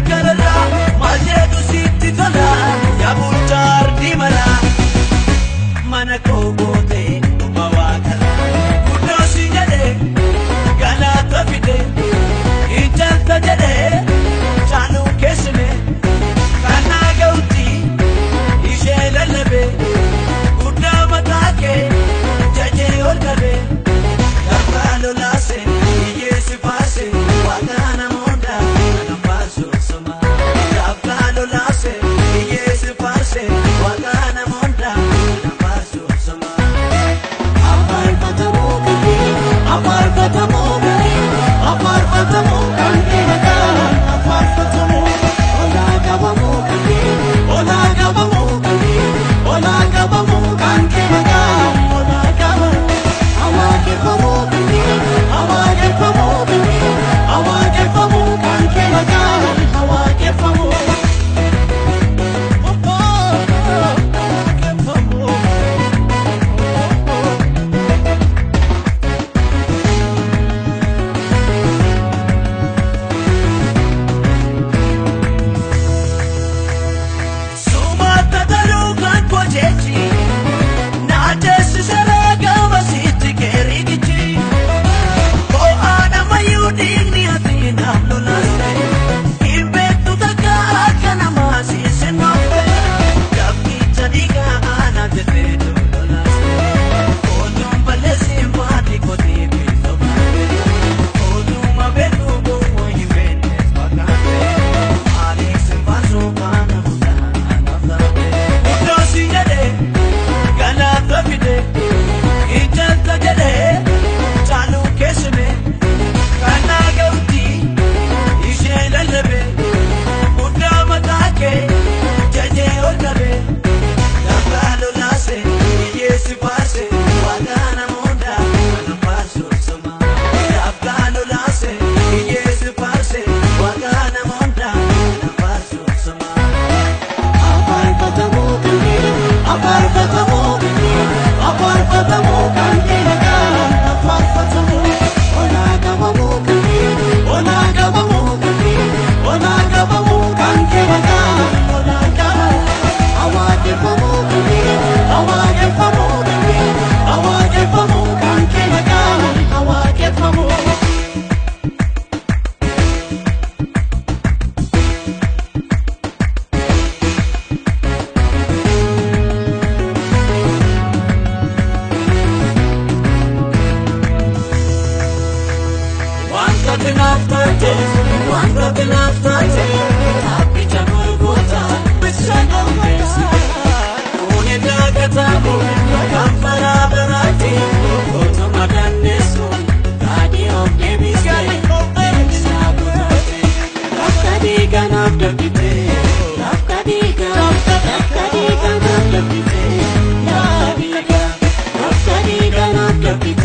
garara maljeetu sitti tola yaa bulchaar dimala mana koo goote mawakala guddoo si jedhe galaata fide ijjalta jedhe chaanuu keessime kanaa ga'utti ishee lallabe guddaa mataa kee jajee ol qabe garbaa lolaase hiyyeessi faase waaqaana monda ana baasu soma garbaa lolaase hiyyeessi faase waaqaana monda ana baasu soma aparfatamoo kan kee nagaan aparfatamoo olaa qabamoo kan kee olaa qabamoo kan kee olaa qabamoo kan kee nagaan olaa qabamoo awwaaqeffamoo kan kee awwaaqeffamoo kan kee awwaaqeffamoo kan kee nagaan awwaaqeffamoo Love